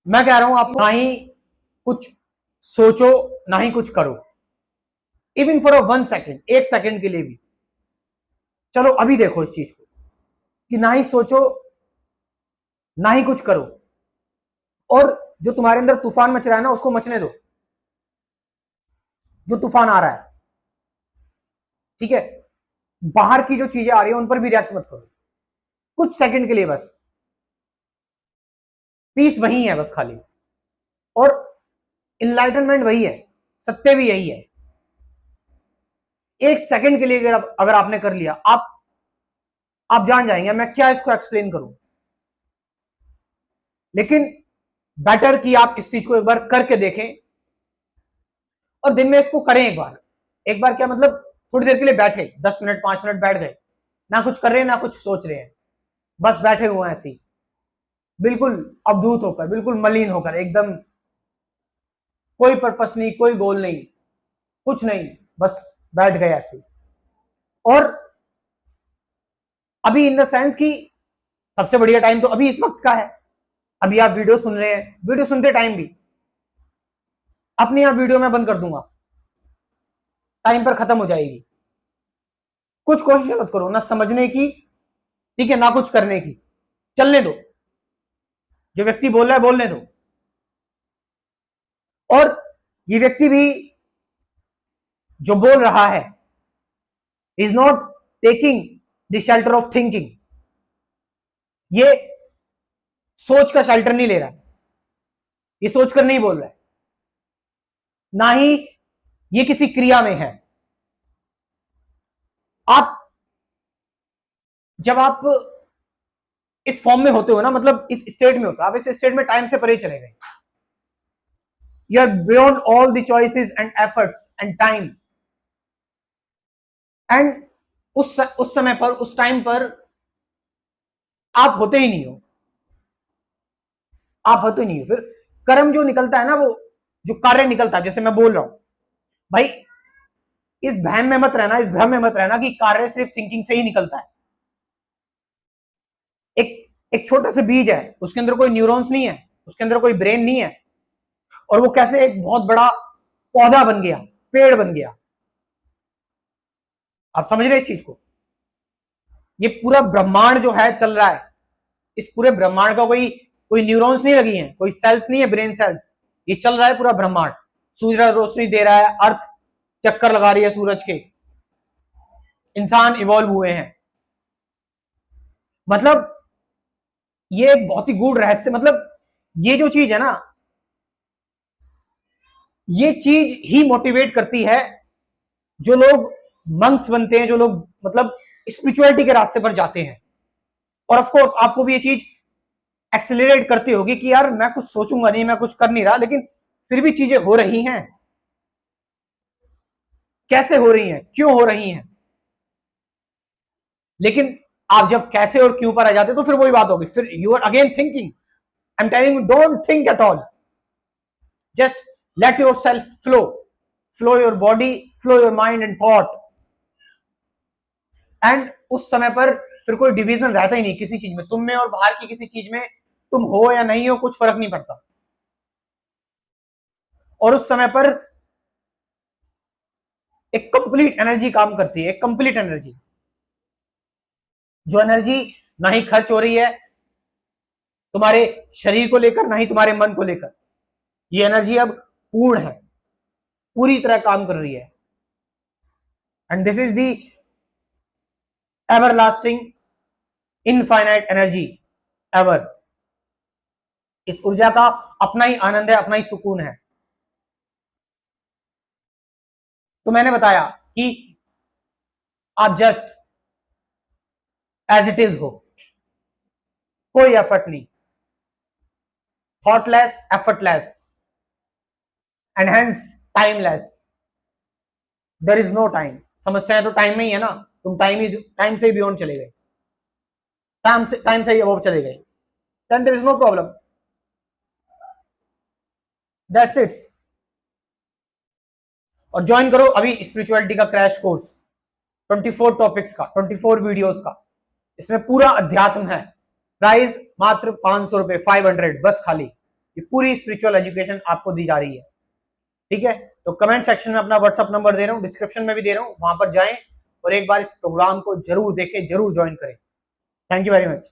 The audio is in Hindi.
मैं कह रहा हूं आप ना ही कुछ सोचो ना ही कुछ करो, even for a 1 second, 1 second के लिए भी। चलो अभी देखो इस चीज को कि ना ही सोचो ना ही कुछ करो, और जो तुम्हारे अंदर तूफान मच रहा है ना उसको मचने दो। जो तूफान आ रहा है, ठीक है, बाहर की जो चीजें आ रही है उन पर भी रिएक्ट मत करो कुछ सेकंड के लिए, बस पीस वही है बस खाली। और इनलाइटनमेंट वही है, सत्य भी यही है। 1 सेकंड के लिए अगर आपने कर लिया, आप जान जाएंगे मैं क्या इसको एक्सप्लेन करूं। लेकिन बेटर कि आप इस चीज को एक बार करके देखें, और दिन में इसको करें एक बार। एक बार क्या मतलब, थोड़ी देर के लिए बैठे, 10 मिनट 5 मिनट बैठ गए, ना कुछ कर रहे हैं ना कुछ सोच रहे हैं, बस बैठे हुए हैं ऐसे ही, बिल्कुल अवधूत होकर, बिल्कुल मलिन होकर, एकदम कोई पर्पस नहीं, कोई गोल नहीं, कुछ नहीं, बस बैठ गए ऐसे। और अभी इन द सेंस की सबसे बढ़िया टाइम तो अभी इस वक्त का है। अभी आप वीडियो सुन रहे हैं, वीडियो सुनते टाइम भी अपनी आप वीडियो में बंद कर दूंगा, टाइम पर खत्म हो जाएगी। कुछ कोशिश मत करो ना समझने की, ठीक है, ना कुछ करने की, चलने दो, जो व्यक्ति बोल रहा है बोलने दो। और ये व्यक्ति भी जो बोल रहा है is not taking the shelter of thinking, ये सोच का शेल्टर नहीं ले रहा है, ये सोच कर नहीं बोल रहा है, ना ही ये किसी क्रिया में है। आप जब आप इस फॉर्म में होते हो ना, मतलब इस स्टेट में होते हो, आप इस स्टेट में टाइम से परे चले गए, you are beyond all the choices and efforts and time. And उस समय पर, उस टाइम पर आप होते ही नहीं हो, आप होते नहीं हो। फिर कर्म जो निकलता है ना, वो जो कार्य निकलता है, जैसे मैं बोल रहा हूं भाई, इस भ्रम में मत रहना, इस भ्रम में मत रहना कि कार्य सिर्फ थिंकिंग से ही निकलता है। एक एक छोटा सा बीज है, उसके अंदर कोई न्यूरॉन्स नहीं है, उसके अंदर कोई ब्रेन नहीं है, और वो कैसे एक बहुत बड़ा पौधा बन गया, पेड़ बन गया। आप समझ रहे इस चीज को? ये पूरा ब्रह्मांड जो है चल रहा है, इस पूरे ब्रह्मांड का कोई कोई न्यूरॉन्स नहीं लगी हैं, कोई सेल्स नहीं है, ब्रेन सेल्स, ये चल रहा है पूरा ब्रह्मांड। सूर्य रोशनी दे रहा है, अर्थ चक्कर लगा रही है सूरज के, इंसान इवॉल्व हुए हैं। मतलब ये एक बहुत ही गूढ़ रहस्य, मतलब ये जो चीज है ना, ये चीज ही मोटिवेट करती है जो लोग मंक्स बनते हैं, जो लोग मतलब स्पिरिचुअलिटी के रास्ते पर जाते हैं। और ऑफ कोर्स आपको भी ये चीज एक्सेलरेट करती होगी कि यार मैं कुछ सोचूंगा नहीं, मैं कुछ कर नहीं रहा, लेकिन फिर भी चीजें हो रही हैं। कैसे हो रही हैं, क्यों हो रही हैं? लेकिन आप जब कैसे और क्यों पर आ जाते तो फिर वही बात होगी, फिर you are again thinking. I am telling you, don't think at all, just let your self flow, flow your body, flow your mind and thought. And उस समय पर फिर कोई डिवीजन रहता ही नहीं किसी चीज में, तुम में और बाहर की किसी चीज में, तुम हो या नहीं हो कुछ फर्क नहीं पड़ता। और उस समय पर एक कंप्लीट एनर्जी काम करती है, एक कंप्लीट एनर्जी, जो एनर्जी ना ही खर्च हो रही है तुम्हारे शरीर को लेकर, ना ही तुम्हारे मन को लेकर। ये एनर्जी अब पूर्ण है, पूरी तरह काम कर रही है। And this is the everlasting infinite energy ever. इस ऊर्जा का अपना ही आनंद है, अपना ही सुकून है। तो मैंने बताया कि आप जस्ट एज इट इज हो, कोई एफर्ट नहीं, thoughtless, effortless, and hence timeless. There is no time. समस्याएं तो टाइम में ही है ना, तुम टाइम से ही बियॉन्ड चले गए, टाइम से ही अबव चले गए, then there is no problem, that's it. और ज्वाइन करो अभी स्पिरिचुअलिटी का क्रैश कोर्स, 24 टॉपिक्स का, 24 वीडियोस का, इसमें पूरा अध्यात्म है। प्राइस मात्र 500 रुपए, 500 बस खाली। ये पूरी स्पिरिचुअल एजुकेशन आपको दी जा रही है। ठीक है, तो कमेंट सेक्शन में अपना व्हाट्सअप नंबर दे रहा हूँ, डिस्क्रिप्शन में भी दे रहा हूँ, वहां पर जाएं और एक बार इस प्रोग्राम को जरूर देखें, जरूर ज्वाइन करें। Thank you very much.